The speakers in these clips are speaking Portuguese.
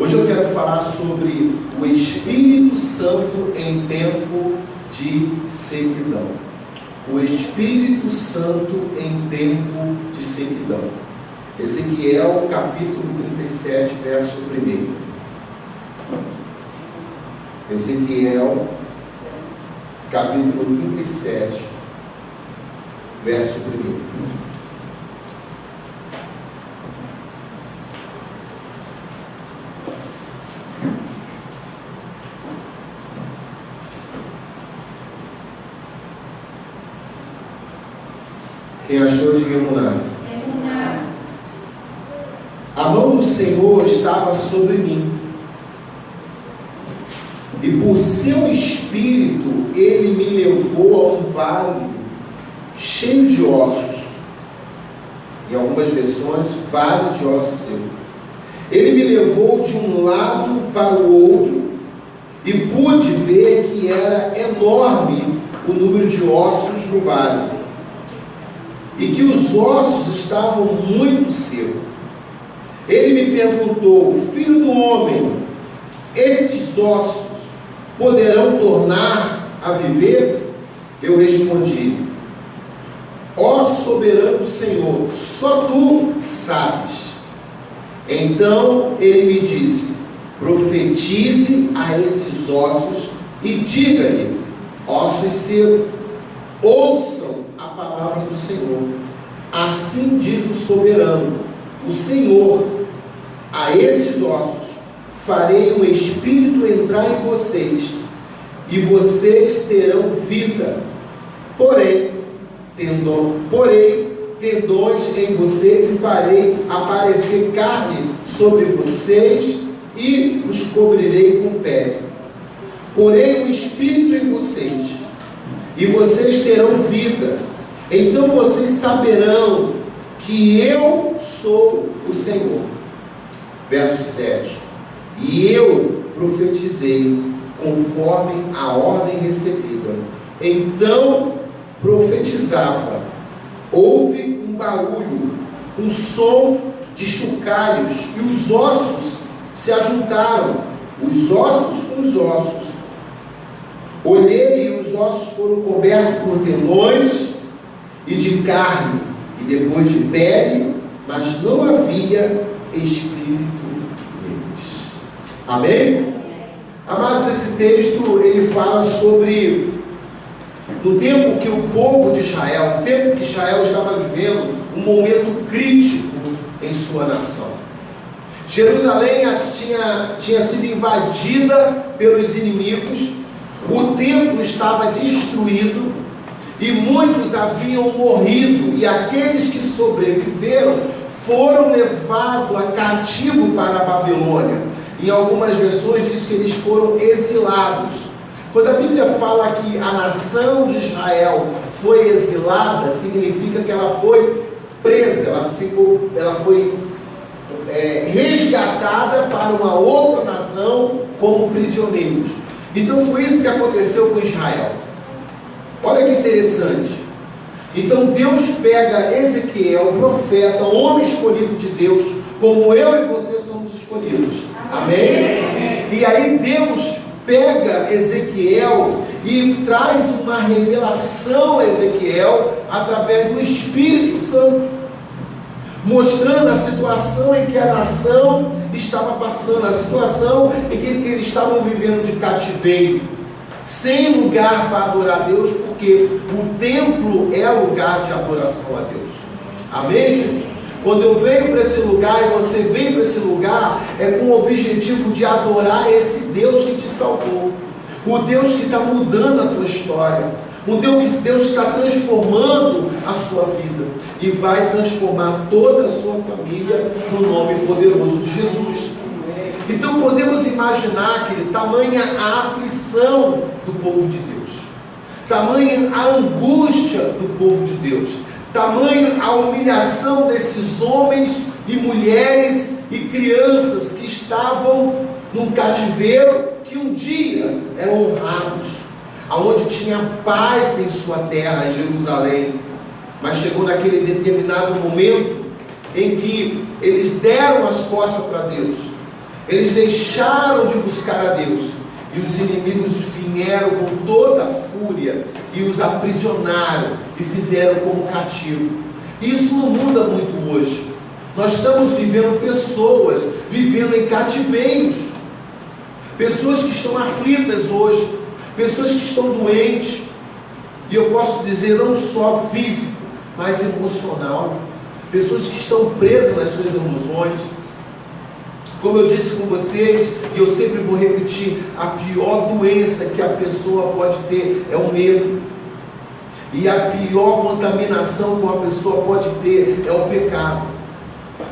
Hoje eu quero falar sobre o Espírito Santo em tempo de sequidão. O Espírito Santo em tempo de sequidão. Ezequiel, capítulo 37, verso 1. Ezequiel, capítulo 37, verso 1. Quem achou, diga emunar. A mão do Senhor estava sobre mim, e por seu Espírito Ele me levou a um vale cheio de ossos. Em algumas versões, vale de ossos secos. Ele me levou de um lado para o outro, e pude ver que era enorme o número de ossos no vale, e que os ossos estavam muito secos. Ele me perguntou: filho do homem, esses ossos poderão tornar a viver? Eu respondi: ó soberano Senhor, só tu sabes. Então ele me disse: profetize a esses ossos e diga-lhe: ossos secos, ouçam a palavra do Senhor. Assim diz o soberano, o Senhor: a esses ossos farei um espírito entrar em vocês, e vocês terão vida. Porém, tendões em vocês, e farei aparecer carne sobre vocês, e os cobrirei com pele. Porém, um espírito em vocês, e vocês terão vida. Então vocês saberão que eu sou o Senhor. Verso 7. E eu profetizei conforme a ordem recebida. Então profetizava. Houve um barulho, um som de chocalhos, e os ossos se ajuntaram, os ossos com os ossos. Olhei, e os ossos foram cobertos por tendões e de carne, e depois de pele, mas não havia espírito neles. Amém? Amados, esse texto ele fala sobre no tempo que o povo de Israel, o tempo que Israel estava vivendo um momento crítico em sua nação. Jerusalém tinha sido invadida pelos inimigos, o templo estava destruído e muitos haviam morrido, e aqueles que sobreviveram foram levados a cativo para a Babilônia. Em algumas versões diz que eles foram exilados. Quando a Bíblia fala que a nação de Israel foi exilada, significa que ela foi presa, ela foi resgatada para uma outra nação como prisioneiros. Então foi isso que aconteceu com Israel. Olha que interessante. Então Deus pega Ezequiel, profeta, homem escolhido de Deus, como eu e você somos escolhidos. Amém? E aí Deus pega Ezequiel e traz uma revelação a Ezequiel através do Espírito Santo, mostrando a situação em que a nação estava passando, a situação em que eles estavam vivendo de cativeiro, sem lugar para adorar a Deus, porque o templo é lugar de adoração a Deus. Amém, gente? Quando eu venho para esse lugar e você vem para esse lugar, é com o objetivo de adorar esse Deus que te salvou, o Deus que está mudando a tua história, o Deus que está transformando a sua vida e vai transformar toda a sua família no nome poderoso de Jesus. Então podemos imaginar, querido, tamanha a aflição do povo de Deus, tamanha a angústia do povo de Deus, tamanha a humilhação desses homens e mulheres e crianças que estavam num cativeiro, que um dia eram honrados, aonde tinha paz em sua terra, em Jerusalém. Mas chegou naquele determinado momento em que eles deram as costas para Deus, Eles deixaram de buscar a Deus, e os inimigos vieram com toda a fúria e os aprisionaram e fizeram como cativo. Isso não muda muito hoje. Nós estamos vivendo pessoas vivendo em cativeiros, pessoas que estão aflitas hoje, pessoas que estão doentes, e eu posso dizer não só físico, mas emocional, pessoas que estão presas nas suas emoções. Como eu disse com vocês, e eu sempre vou repetir, a pior doença que a pessoa pode ter é o medo. E a pior contaminação que uma pessoa pode ter é o pecado.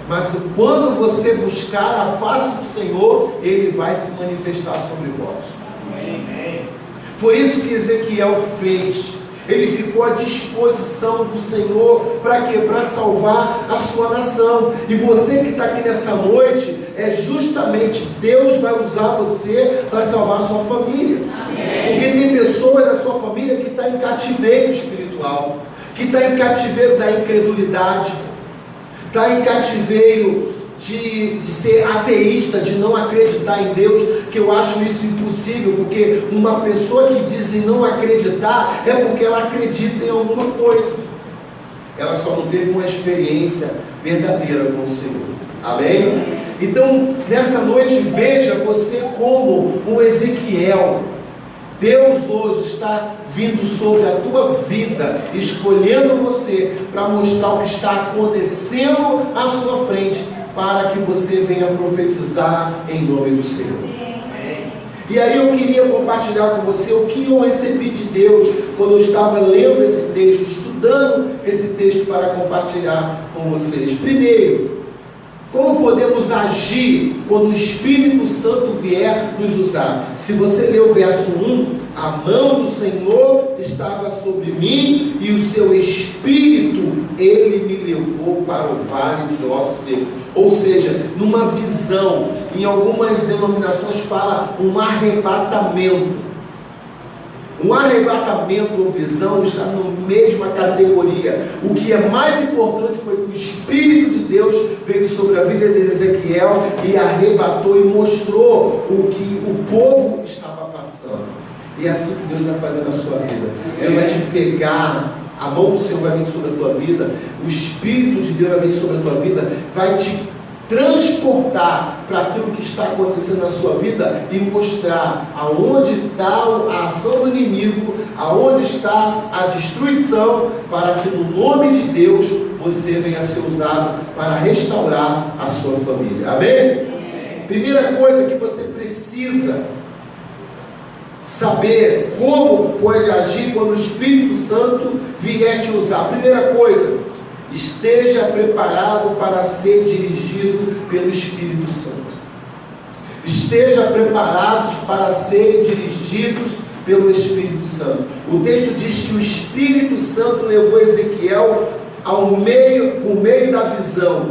Mas quando você buscar a face do Senhor, Ele vai se manifestar sobre vós. Amém. Foi isso que Ezequiel fez. Ele ficou à disposição do Senhor, para quê? Para salvar a sua nação. E você que está aqui nessa noite, é justamente Deus vai usar você para salvar a sua família. Amém. Porque tem pessoas da sua família que estão em cativeiro espiritual, que está em cativeiro da incredulidade, está em cativeiro de ser ateísta, de não acreditar em Deus, que eu acho isso impossível, porque uma pessoa que diz em não acreditar, é porque ela acredita em alguma coisa, ela só não teve uma experiência verdadeira com o Senhor. Amém? Então, nessa noite, veja você como um Ezequiel. Deus hoje está vindo sobre a tua vida, escolhendo você para mostrar o que está acontecendo à sua frente, para que você venha profetizar em nome do Senhor. E aí eu queria compartilhar com você o que eu recebi de Deus quando eu estava lendo esse texto, estudando esse texto para compartilhar com vocês. Primeiro, como podemos agir quando o Espírito Santo vier nos usar? Se você ler o verso 1, a mão do Senhor estava sobre mim e o seu Espírito, Ele me levou para o vale de ossos secos. Ou seja, numa visão, em algumas denominações fala um arrebatamento. Um arrebatamento ou visão está na mesma categoria. O que é mais importante foi que o Espírito de Deus veio sobre a vida de Ezequiel e arrebatou e mostrou o que o povo estava passando. E é assim que Deus vai fazer na sua vida. Deus vai te pegar, a mão do Senhor vai vir sobre a tua vida, o Espírito de Deus vai vir sobre a tua vida, vai te transportar para aquilo que está acontecendo na sua vida e mostrar aonde está a ação do inimigo, aonde está a destruição, para que no nome de Deus você venha a ser usado para restaurar a sua família. Amém? Primeira coisa que você precisa saber como pode agir quando o Espírito Santo vier te usar. Primeira coisa, esteja preparado para ser dirigido pelo Espírito Santo. Esteja preparados para serem dirigidos pelo Espírito Santo. O texto diz que o Espírito Santo levou Ezequiel por meio da visão.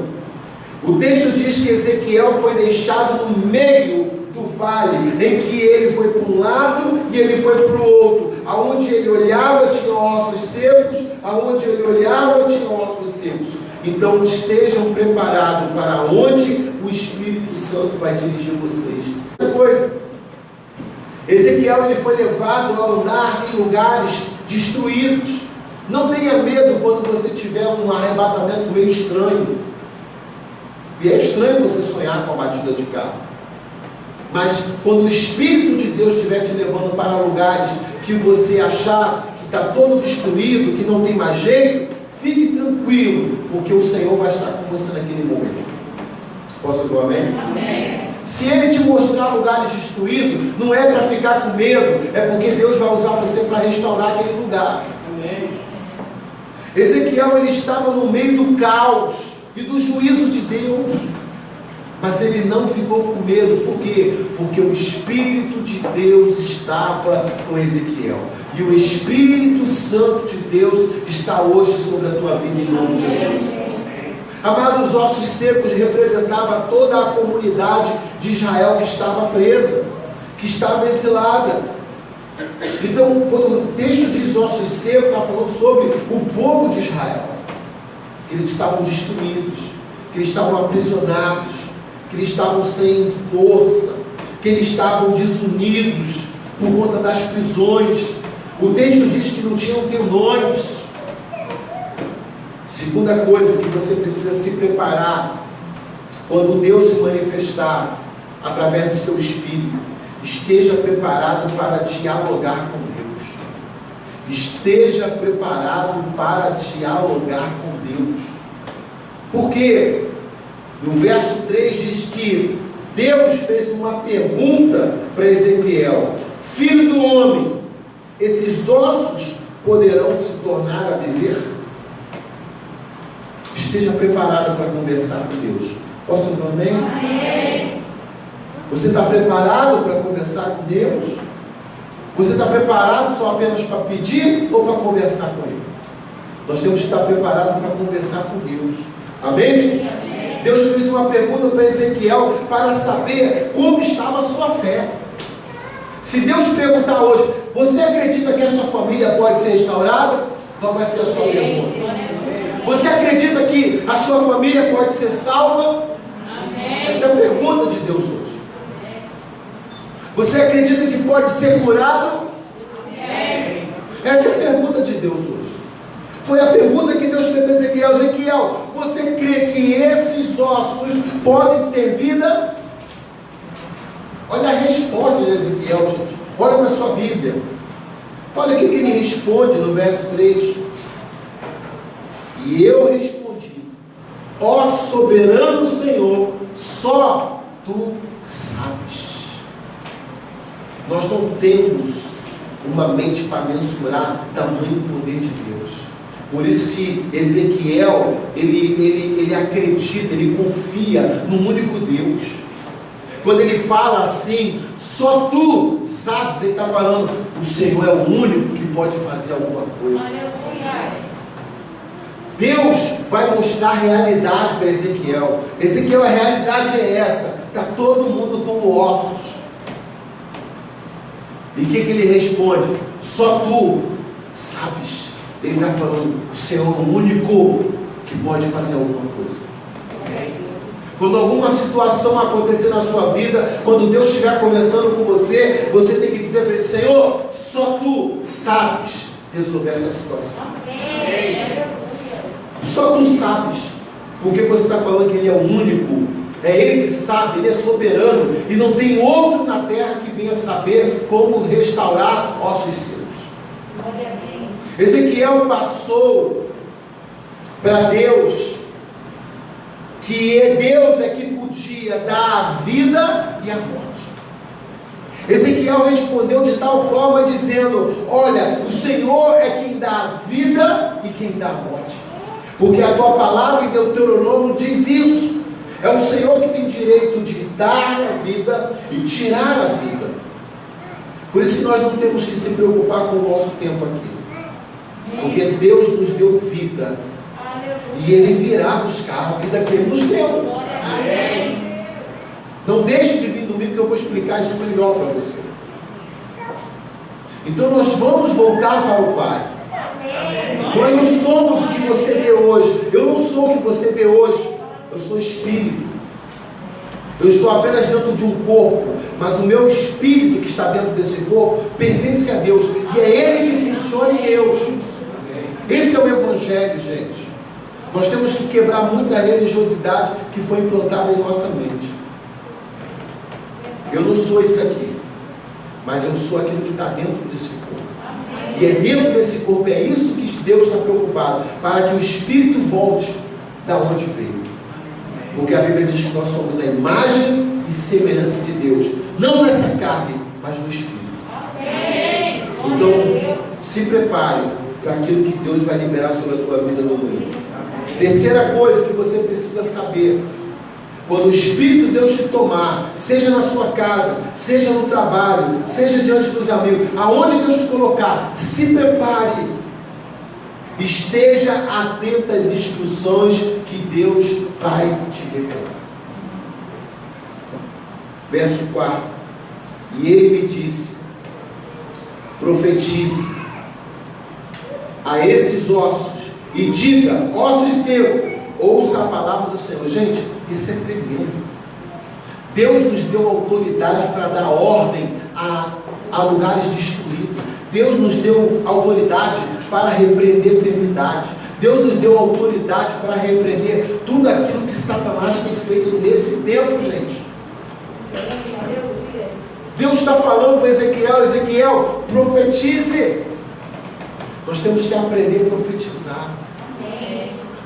O texto diz que Ezequiel foi deixado no meio do vale, em que ele foi para um lado e ele foi para o outro. Aonde ele olhava tinha ossos secos, aonde ele olhava tinha ossos secos. Então estejam preparados para onde o Espírito Santo vai dirigir vocês. Outra coisa, Ezequiel ele foi levado a andar em lugares destruídos. Não tenha medo quando você tiver um arrebatamento meio estranho. E é estranho você sonhar com a batida de carro. Mas quando o Espírito de Deus estiver te levando para lugares que você achar que está todo destruído, que não tem mais jeito, fique tranquilo, porque o Senhor vai estar com você naquele momento. Posso dizer amém? Amém. Se Ele te mostrar lugares destruídos, não é para ficar com medo, é porque Deus vai usar você para restaurar aquele lugar. Amém. Ezequiel ele estava no meio do caos e do juízo de Deus. Mas ele não ficou com medo, por quê? Porque o Espírito de Deus estava com Ezequiel. E o Espírito Santo de Deus está hoje sobre a tua vida em nome de Jesus. Amados, os ossos secos representavam toda a comunidade de Israel que estava presa, que estava exilada. Então, quando o texto diz ossos secos, está falando sobre o povo de Israel, que eles estavam destruídos, que eles estavam aprisionados, que que eles estavam sem força, que eles estavam desunidos por conta das prisões. O texto diz que não tinham tendões. Segunda coisa que você precisa se preparar quando Deus se manifestar através do seu Espírito, esteja preparado para dialogar com Deus. Esteja preparado para dialogar com Deus. Porque no verso 3 diz que Deus fez uma pergunta para Ezequiel: filho do homem, esses ossos poderão se tornar a viver? Esteja preparado para conversar com Deus. Posso dizer amém? Amém. Você está preparado para conversar com Deus? Você está preparado só apenas para pedir ou para conversar com Ele? Nós temos que estar preparados para conversar com Deus. Amém, gente? Amém. Deus fez uma pergunta para Ezequiel para saber como estava a sua fé. Se Deus perguntar hoje, você acredita que a sua família pode ser restaurada? Qual vai ser a sua pergunta? Você acredita que a sua família pode ser salva? Amém. Essa é a pergunta de Deus hoje. Você acredita que pode ser curado? Amém. Essa é a pergunta de Deus hoje. Foi a pergunta que Deus fez para Ezequiel. Ezequiel, você crê que esses ossos podem ter vida? Olha a resposta de Ezequiel, gente. Olha para a sua Bíblia. Olha o que ele responde no verso 3. E eu respondi: ó soberano Senhor, só Tu sabes. Nós não temos uma mente para mensurar o tamanho do poder de Deus. Por isso que Ezequiel, ele acredita, ele confia no único Deus. Quando ele fala assim, só Tu sabes, ele está falando, o Senhor é o único que pode fazer alguma coisa. Deus vai mostrar a realidade para Ezequiel. Ezequiel, a realidade é essa. Está todo mundo como ossos. E o que ele responde? Só Tu sabes. Ele está falando, o Senhor é o único que pode fazer alguma coisa. Quando alguma situação acontecer na sua vida, quando Deus estiver conversando com você, você tem que dizer para Ele: Senhor, só Tu sabes resolver essa situação. Só Tu sabes. Porque você está falando que Ele é o único. É Ele que sabe, Ele é soberano. E não tem outro na terra que venha saber como restaurar ossos seus. Ezequiel passou para Deus que Deus é que podia dar a vida e a morte. Ezequiel respondeu de tal forma dizendo: olha, o Senhor é quem dá a vida e quem dá a morte. Porque a tua palavra em Deuteronômio diz isso. É o Senhor que tem direito de dar a vida e tirar a vida. Por isso que nós não temos que se preocupar com o nosso tempo aqui. Porque Deus nos deu vida. E Ele virá buscar a vida que Ele nos deu. Não deixe de vir domingo que eu vou explicar isso melhor para você. Então nós vamos voltar para o Pai. Nós não somos o que você vê hoje. Eu não sou o que você vê hoje. Eu sou espírito. Eu estou apenas dentro de um corpo. Mas o meu espírito que está dentro desse corpo pertence a Deus. E é Ele que funciona em Deus. Esse é o Evangelho, gente. Nós temos que quebrar muita religiosidade que foi implantada em nossa mente. Eu não sou isso aqui. Mas eu sou aquilo que está dentro desse corpo. E é dentro desse corpo, é isso que Deus está preocupado, para que o Espírito volte da onde veio. Porque a Bíblia diz que nós somos a imagem e semelhança de Deus, não nessa carne, mas no Espírito. Então, se prepare para aquilo que Deus vai liberar sobre a tua vida no domingo. Terceira coisa que você precisa saber: quando o Espírito de Deus te tomar, seja na sua casa, seja no trabalho, seja diante dos amigos, aonde Deus te colocar, se prepare. Esteja atento às instruções que Deus vai te revelar. Verso 4. E Ele me disse: profetize a esses ossos e diga: ossos seus, ouça a palavra do Senhor. Gente, isso é tremendo. Deus nos deu autoridade para dar ordem a lugares destruídos. Deus nos deu autoridade para repreender enfermidades. Deus nos deu autoridade para repreender tudo aquilo que Satanás tem feito nesse tempo, gente. Deus está falando para Ezequiel, profetize. Nós temos que aprender a profetizar.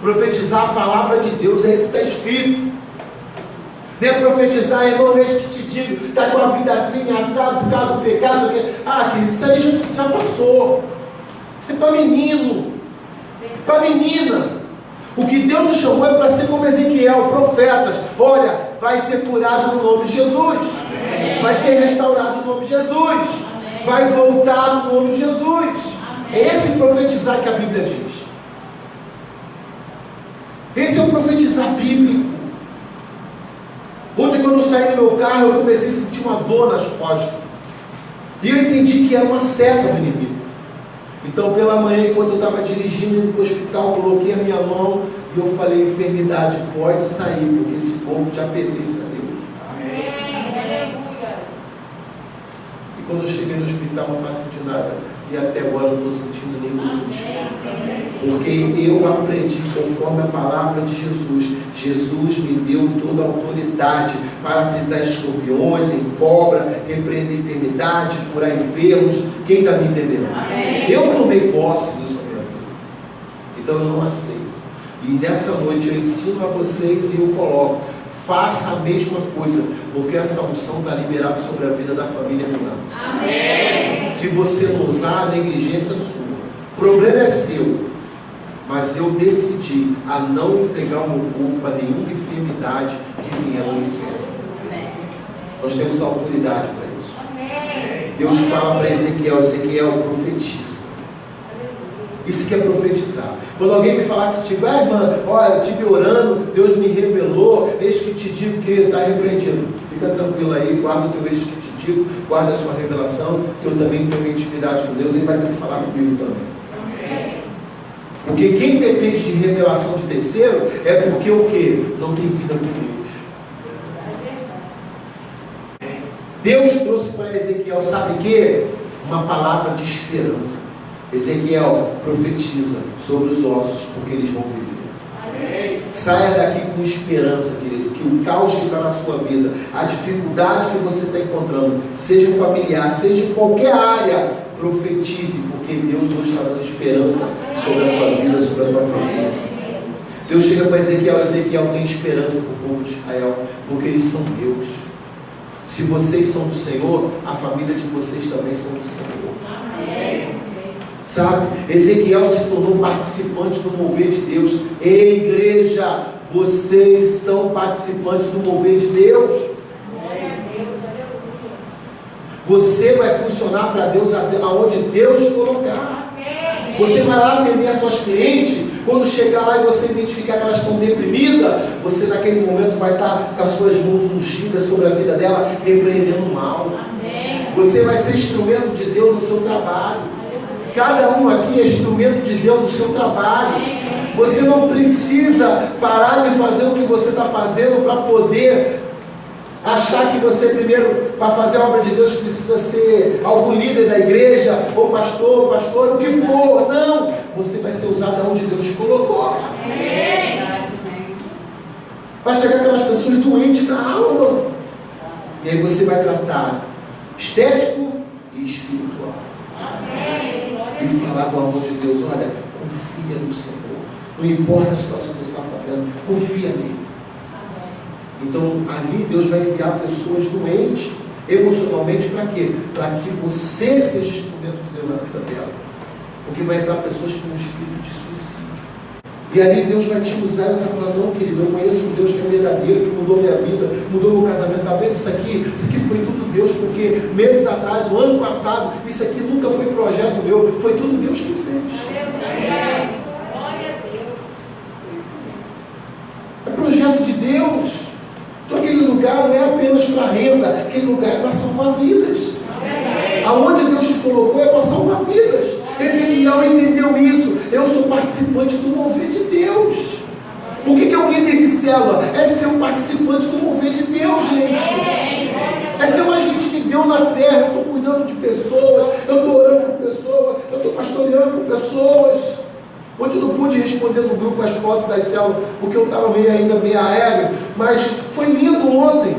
Profetizar a palavra de Deus, é isso que está escrito. Não é profetizar, irmão, eis que te digo, está com a vida assim, assado, por causa do pecado. Querido, isso aí já passou. Isso é para menino, para menina. O que Deus nos chamou é para ser como Ezequiel, profetas. Olha, vai ser curado no nome de Jesus. Amém. Vai ser restaurado no nome de Jesus. Amém. Vai voltar no nome de Jesus. Amém. É esse profetizar que a Bíblia diz. Esse é o profetizar bíblico. Ontem, quando eu saí do meu carro, eu comecei a sentir uma dor nas costas. E eu entendi que era uma seta do inimigo. Então, pela manhã, enquanto eu estava dirigindo indo para o hospital, coloquei a minha mão e eu falei: enfermidade, pode sair, porque esse corpo já pertence a Deus. Amém. E quando eu cheguei no hospital, não estava sentindo nada. E até agora eu não estou sentindo nem vou sentir. Porque eu aprendi conforme a palavra de Jesus. Jesus me deu toda a autoridade para pisar escorpiões, em cobra, repreender enfermidade, curar enfermos. Quem está me entendendo? Amém. Eu tomei posse disso na minha vida. Então eu não aceito. E nessa noite eu ensino a vocês e eu coloco: faça a mesma coisa, porque essa unção está liberada sobre a vida da família Renan. Amém. Se você não usar, a negligência é sua. O problema é seu. Mas eu decidi a não entregar o meu corpo a nenhuma enfermidade que vier do inferno. Amém. Nós temos autoridade para isso. Amém. Deus fala para Ezequiel, profetiza. Isso que é profetizar. Quando alguém me falar que tipo, irmã, olha, eu estive orando, Deus me revelou, eis que te digo que está repreendido. Fica tranquilo aí, guarda o teu eis que te digo, guarda a sua revelação, que eu também tenho uma intimidade com Deus, ele vai ter que falar comigo também. Porque quem depende de revelação de terceiro é porque o quê? Não tem vida com Deus. Deus trouxe para Ezequiel, sabe o quê? Uma palavra de esperança. Ezequiel, profetiza sobre os ossos, porque eles vão viver. Saia daqui com esperança, querido, que o caos que está na sua vida, a dificuldade que você está encontrando, seja familiar, seja em qualquer área, profetize, porque Deus hoje está dando esperança sobre a tua vida, sobre a tua família. Deus chega para Ezequiel tem esperança para o povo de Israel, porque eles são meus. Se vocês são do Senhor, a família de vocês também são do Senhor. Amém. Sabe? Ezequiel se tornou participante do mover de Deus. Ei, igreja, vocês são participantes do mover de Deus. Você vai funcionar para Deus aonde Deus te colocar. Você vai lá atender as suas clientes. Quando chegar lá e você identificar que elas estão deprimidas, você naquele momento vai estar com as suas mãos ungidas sobre a vida dela, repreendendo o mal. Você vai ser instrumento de Deus no seu trabalho. Cada um aqui é instrumento de Deus no seu trabalho. Você não precisa parar de fazer o que você está fazendo para poder achar que você primeiro, para fazer a obra de Deus, precisa ser algum líder da igreja, ou pastor, o que for. Não, você vai ser usado onde Deus te colocou. Vai chegar aquelas pessoas doentes na alma, e aí você vai tratar estético e espiritual. E falar do amor de Deus. Olha, confia no Senhor. Não importa a situação que você está fazendo, confia nele. Então, ali Deus vai enviar pessoas doentes emocionalmente para quê? Para que você seja instrumento de Deus na vida dela. Porque vai entrar pessoas com um espírito de suicídio. E ali Deus vai te usar e você vai falar: não, querido, eu conheço um Deus que é verdadeiro, que mudou minha vida, mudou meu casamento. Está vendo isso aqui? Isso aqui foi tudo Deus, porque meses atrás, o ano passado, isso aqui nunca foi projeto meu, foi tudo Deus que fez. É projeto de Deus. Então aquele lugar não é apenas para renda, aquele lugar é para salvar vidas. Aonde Deus te colocou é para salvar vidas. Ezequiel entendeu isso. Eu sou participante do mover de Deus. O que é um líder de célula? célula é ser um participante do mover de Deus, gente. É ser um agente de Deus na terra. Eu estou cuidando de pessoas, eu estou orando por pessoas, eu estou pastoreando por pessoas. Ontem eu não pude responder no grupo as fotos das células, porque eu estava ainda meio aéreo, mas foi lindo ontem.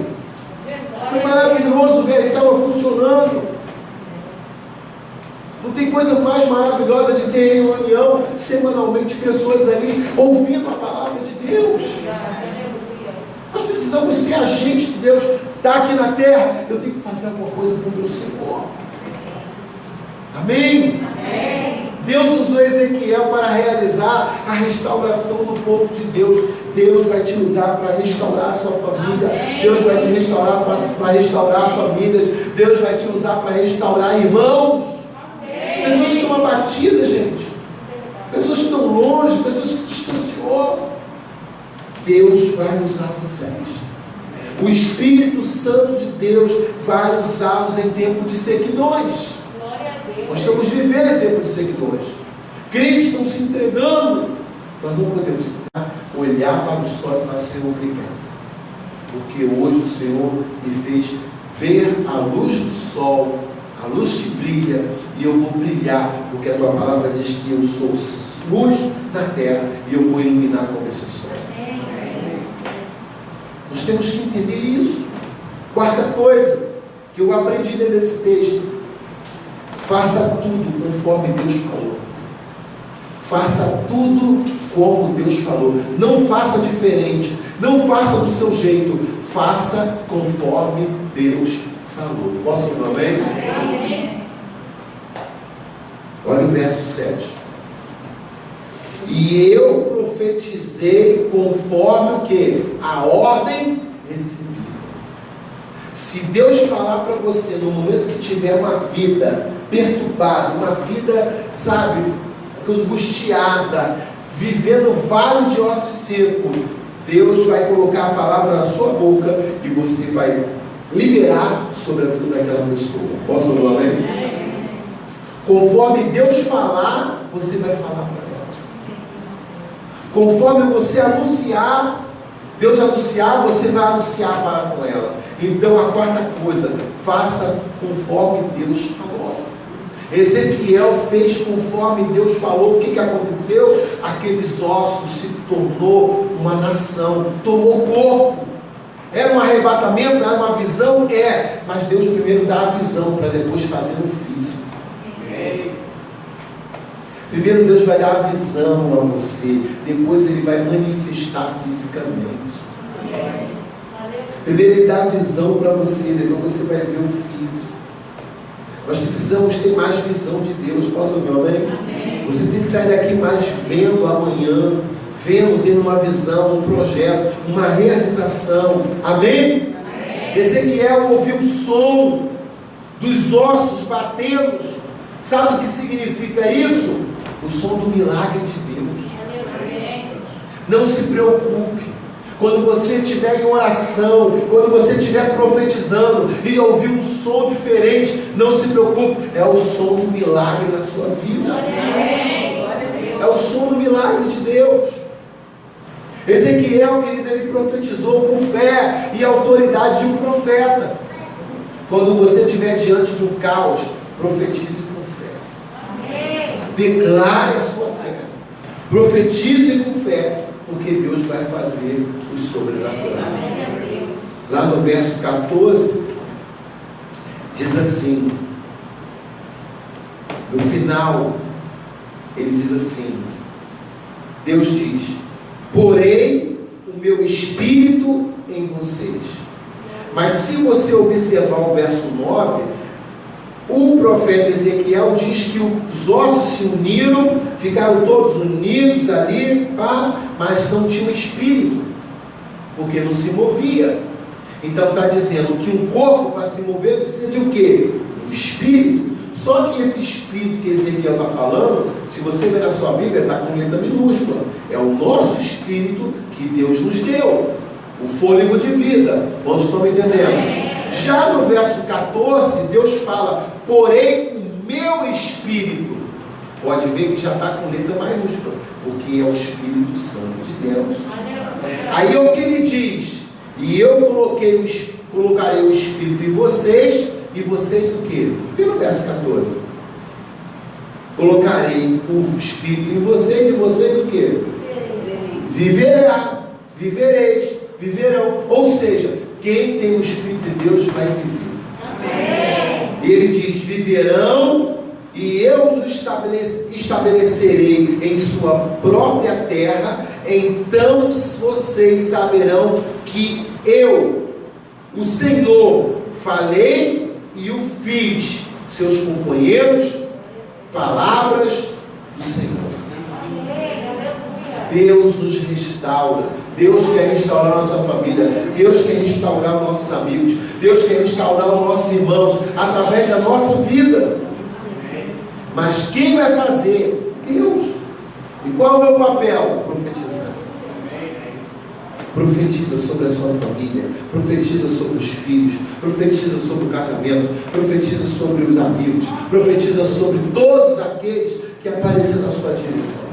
Foi maravilhoso ver as células funcionando. Não tem coisa mais maravilhosa de ter reunião semanalmente, pessoas ali ouvindo a palavra de Deus. Nós precisamos ser agentes de Deus. Está aqui na terra, eu tenho que fazer alguma coisa com o meu Senhor. Amém? Amém. Deus usou Ezequiel para realizar a restauração do povo de Deus. Deus vai te usar para restaurar a sua família. Amém. Deus vai te restaurar para restaurar famílias. Deus vai te usar para restaurar irmãos. Amém. Pessoas que estão abatidas, gente. Pessoas que estão longe, pessoas que se distanciou. Deus vai usar vocês. O Espírito Santo de Deus vai usá-los em tempo de sequidões. Nós estamos vivendo em tempo de sequidões. Crentes estão se entregando. Nós não podemos olhar para o sol e falar: Senhor, obrigado, porque hoje o Senhor me fez ver a luz do sol, a luz que brilha, e eu vou brilhar, porque a tua palavra diz que eu sou luz na terra e eu vou iluminar como esse sol. Nós temos que entender isso. Quarta coisa que eu aprendi nesse texto: faça tudo conforme Deus falou. Faça tudo como Deus falou. Não faça diferente. Não faça do seu jeito. Faça conforme Deus falou. Posso ouvir um amém? Amém. Olha o verso 7. E eu profetizei conforme o que? A ordem recebida. Se Deus falar para você no momento que tiver uma vida perturbada, uma vida, sabe, angustiada, vivendo vale de ossos secos, Deus vai colocar a palavra na sua boca e você vai liberar sobre a vida daquela pessoa. Posso ouvir um amém? Conforme Deus falar, você vai falar para ela. Conforme você anunciar, Deus anunciar, você vai anunciar para com ela. Então a quarta coisa: faça conforme Deus falou. Ezequiel fez conforme Deus falou. O que aconteceu? Aqueles ossos se tornou uma nação, tomou corpo. Era um arrebatamento, era uma visão? É, mas Deus primeiro dá a visão para depois fazer o físico. Primeiro Deus vai dar a visão a você, depois Ele vai manifestar fisicamente. Primeiro Ele dá a visão para você, depois você vai ver o físico. Nós precisamos ter mais visão de Deus. Posso ouvir, amém? Você tem que sair daqui mais vendo amanhã, vendo, tendo uma visão, um projeto, uma realização. Amém? Amém. Ezequiel ouviu o som dos ossos batendo. Sabe o que significa isso? O som do milagre de Deus. Não se preocupe. Quando você estiver em oração, quando você estiver profetizando e ouvir um som diferente, não se preocupe. É o som do milagre na sua vida. É o som do milagre de Deus. Ezequiel, querido, ele profetizou com fé e autoridade de um profeta. Quando você estiver diante de um caos, profetize com fé. Declare a sua fé. Profetize com fé, porque Deus vai fazer o sobrenatural. Lá no verso 14, diz assim, no final, ele diz assim, Deus diz: porém o meu espírito em vocês. Mas se você observar o verso 9, o profeta Ezequiel diz que os ossos se uniram, ficaram todos unidos ali, mas não tinha espírito, porque não se movia. Então está dizendo que um corpo para se mover precisa de o quê? Um espírito. Só que esse espírito que Ezequiel está falando, se você ver na sua Bíblia, está com letra minúscula. É o nosso espírito que Deus nos deu, o fôlego de vida. Quantos estão me entendendo? Já no verso 14, Deus fala: porém o meu espírito. Pode ver que já está com letra maiúscula. Porque é o Espírito Santo de Deus. Aí é o que ele diz: e eu colocarei o Espírito em vocês, e vocês o quê? Pelo verso 14. Colocarei o Espírito em vocês, e vocês o quê? Viverão. Ou seja, quem tem o Espírito de Deus vai viver. Amém. Ele diz: viverão, e eu os estabelecerei em sua própria terra. Então vocês saberão que eu, o Senhor, falei e o fiz. Seus companheiros, palavras do Senhor. Deus nos restaura. Deus quer restaurar a nossa família. Deus quer restaurar os nossos amigos. Deus quer restaurar os nossos irmãos através da nossa vida. Mas quem vai fazer? Deus. E qual é o meu papel? Profetizar. Profetiza sobre a sua família. Profetiza sobre os filhos. Profetiza sobre o casamento. Profetiza sobre os amigos. Profetiza sobre todos aqueles que aparecerem na sua direção.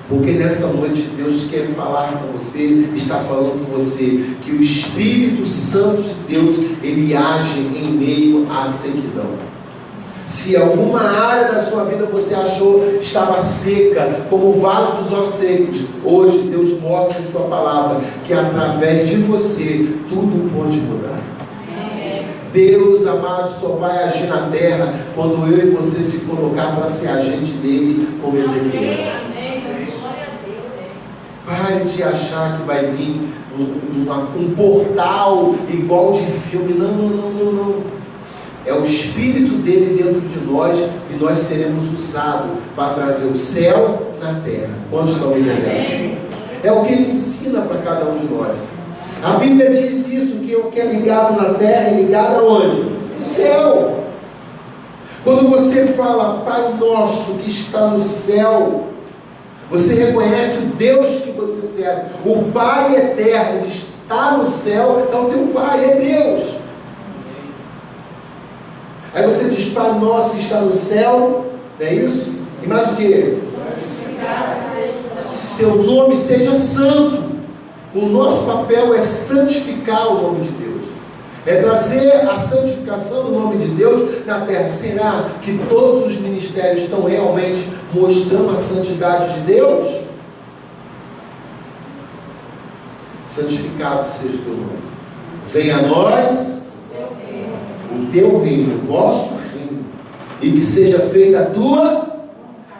Porque nessa noite Deus quer falar com você, está falando com você, que o Espírito Santo de Deus, ele age em meio à sequidão. Se alguma área da sua vida você achou estava seca, como o vale dos ossos secos, hoje Deus mostra em sua palavra que através de você tudo pode mudar. Deus, amado, só vai agir na terra quando eu e você se colocar para ser agente dele, como Ezequiel. Pare de achar que vai vir um portal igual de filme. Não. É o Espírito dele dentro de nós, e nós seremos usados para trazer o céu na terra. Quantos estão me entendendo? É o que ele ensina para cada um de nós. A Bíblia diz isso, que o que é ligado na terra é ligado aonde? No céu. Quando você fala Pai nosso que está no céu, você reconhece o Deus que você serve. O Pai eterno que está no céu é o teu Pai, é Deus. Aí você diz: Pai nosso que está no céu, não é isso? E mais o que? Seu nome seja santo. O nosso papel é santificar o nome de Deus. É trazer a santificação do nome de Deus na terra. Será que todos os ministérios estão realmente mostrando a santidade de Deus? Santificado seja o teu nome. Venha a nós o teu reino, o vosso reino, e que seja feita a tua.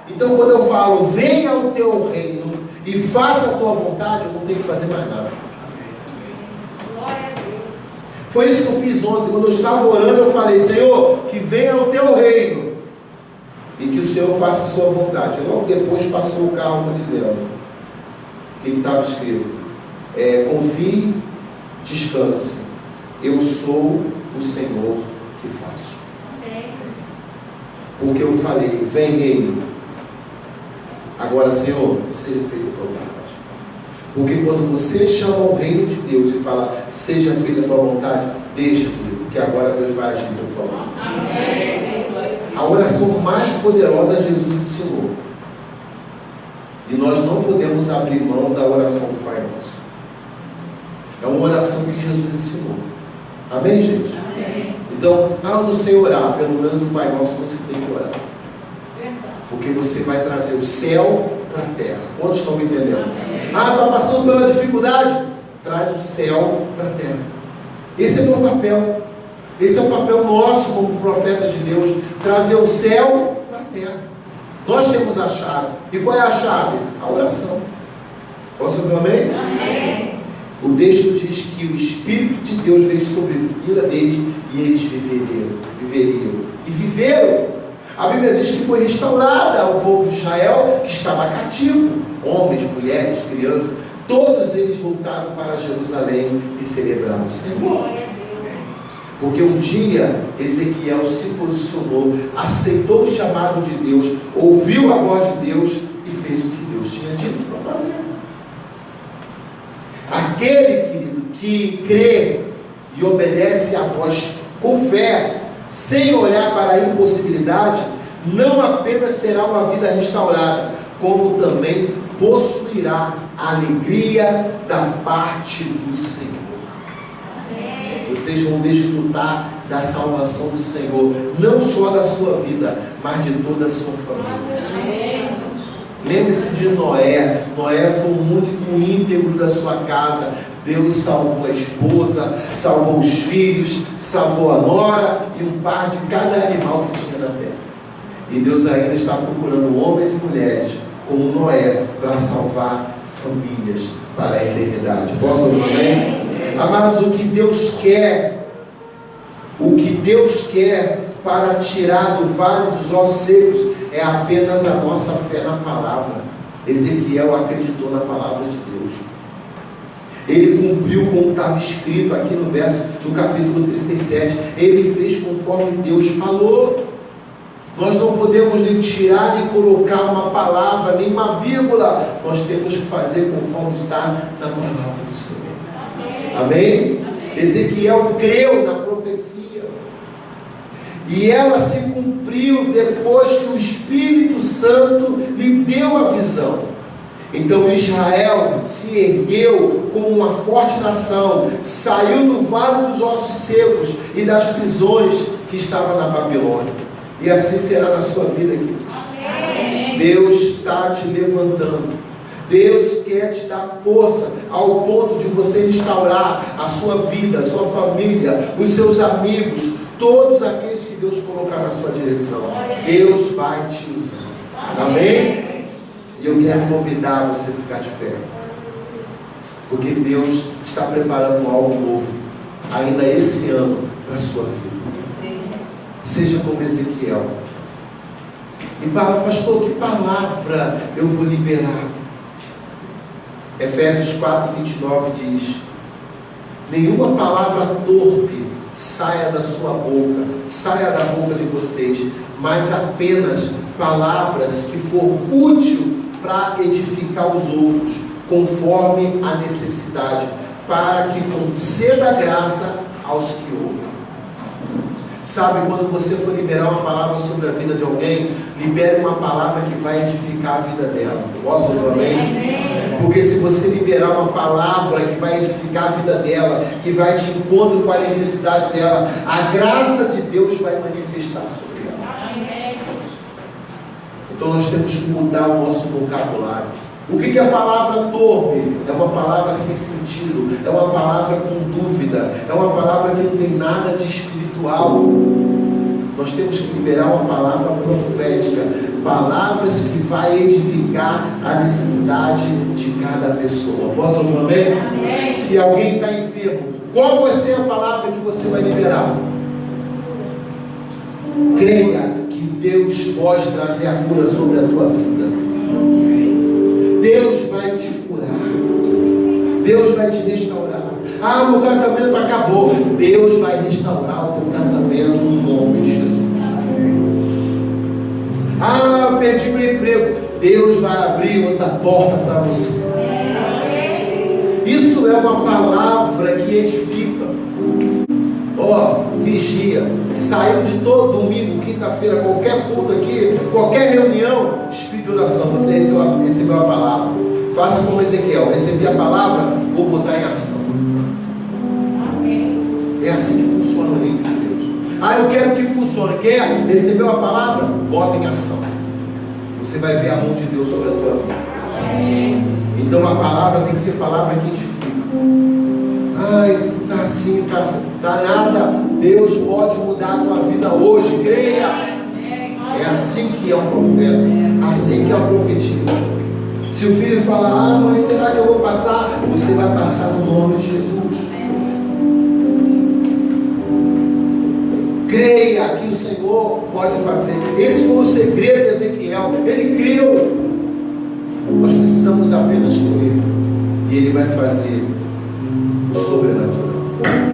Então, quando eu falo venha o teu reino e faça a tua vontade, eu não tenho que fazer mais nada. Foi isso que eu fiz ontem. Quando eu estava orando, eu falei: Senhor, que venha o teu reino e que o Senhor faça a sua vontade. Logo depois passou o carro me dizendo o que estava escrito: confie, descanse, eu sou o Senhor que faço. Porque eu falei: vem reino, agora Senhor, seja feita a tua vontade. Porque quando você chama o reino de Deus e fala: seja feita a tua vontade, deixa, porque agora Deus vai agir em teu favor. A oração mais poderosa Jesus ensinou. E nós não podemos abrir mão da oração do Pai Nosso. É uma oração que Jesus ensinou. Amém, gente? Amém. Então, eu não sei orar, pelo menos o Pai Nosso você tem que orar. Porque você vai trazer o céu para a terra. Quantos estão me entendendo? Está passando pela dificuldade? Traz o céu para a terra. Esse é o meu papel. Esse é o papel nosso como profetas de Deus. Trazer o céu para a terra. Nós temos a chave. E qual é a chave? A oração. Posso ouvir um amém? Amém. O texto diz que o Espírito de Deus veio sobre a vida deles e eles viveriam. E viveram. A Bíblia diz que foi restaurada ao povo de Israel, que estava cativo. Homens, mulheres, crianças, todos eles voltaram para Jerusalém e celebraram o Senhor. Porque um dia Ezequiel se posicionou, aceitou o chamado de Deus, ouviu a voz de Deus e fez o que Deus tinha dito para fazer. Aquele, querido, que crê e obedece a voz com fé, sem olhar para a impossibilidade, não apenas terá uma vida restaurada, como também possuirá a alegria da parte do Senhor. Vocês vão desfrutar da salvação do Senhor, não só da sua vida, mas de toda a sua família. Lembre-se de Noé. Noé foi o único íntegro da sua casa. Deus salvou a esposa, salvou os filhos, salvou a nora e um par de cada animal que tinha na terra. E Deus ainda está procurando homens e mulheres como Noé para salvar famílias para a eternidade. Posso ouvir amém? Amados, o que Deus quer para tirar do vale dos ossos secos é apenas a nossa fé na palavra. Ezequiel acreditou na palavra de Deus. Ele cumpriu como estava escrito aqui no capítulo 37. Ele fez conforme Deus falou. Nós não podemos nem tirar nem colocar uma palavra, nem uma vírgula. Nós temos que fazer conforme está na palavra do Senhor. Amém? Ezequiel creu na profecia. E ela se cumpriu depois que o Espírito Santo lhe deu a visão. Então Israel se ergueu como uma forte nação, saiu do vale dos ossos secos e das prisões que estavam na Babilônia. E assim será na sua vida, queridos. Deus está te levantando. Deus quer te dar força ao ponto de você restaurar a sua vida, a sua família, os seus amigos, todos aqueles que Deus colocar na sua direção. Deus vai te usar. Amém? E eu quero convidar você a ficar de pé, porque Deus está preparando algo novo ainda esse ano para a sua vida. Seja como Ezequiel. E fala, pastor, que palavra eu vou liberar? Efésios 4:29 diz: nenhuma palavra torpe saia da sua boca, saia da boca de vocês, mas apenas palavras que for útil para edificar os outros, conforme a necessidade, para que conceda graça aos que ouvem. Sabe, quando você for liberar uma palavra sobre a vida de alguém, libere uma palavra que vai edificar a vida dela. Posso ouvir amém? Porque se você liberar uma palavra que vai edificar a vida dela, que vai de encontro com a necessidade dela, a graça de Deus vai manifestar sobre ela. Então nós temos que mudar o nosso vocabulário. O que é a palavra torpe? É uma palavra sem sentido, é uma palavra com dúvida, é uma palavra que não tem nada de espiritual. Nós temos que liberar uma palavra profética, palavras que vai edificar a necessidade de cada pessoa. Posso ouvir amém? Amém. Se alguém está enfermo, qual vai ser a palavra que você vai liberar? Creia que Deus pode trazer a cura sobre a tua vida. Deus vai te curar. Deus vai te restaurar. Ah, meu casamento acabou. Deus vai restaurar o teu casamento no nome de Jesus. Ah, eu perdi meu emprego. Deus vai abrir outra porta para você. Isso é uma palavra que edifica. Ó, vigia. Saiu de todo domingo, quinta-feira, qualquer culto aqui, qualquer reunião, espírito de oração. Você recebeu a palavra. Faça como Ezequiel. Recebi a palavra, vou botar em ação. É assim que funciona o reino de Deus. Ah, eu quero que funcione. Quer? Recebeu a palavra? Bota em ação. Você vai ver a mão de Deus sobre a tua vida. Então a palavra tem que ser palavra que edifica. Ai, está assim, está nada. Deus pode mudar a tua vida hoje. Creia. É assim que é um profeta. Assim que é um profetista. Se o filho falar, ah, mãe, será que eu vou passar? Você vai passar no nome de Jesus. Creia que o Senhor pode fazer. Esse foi o segredo de Ezequiel. Ele creu. Nós precisamos apenas crer. E Ele vai fazer o sobrenatural.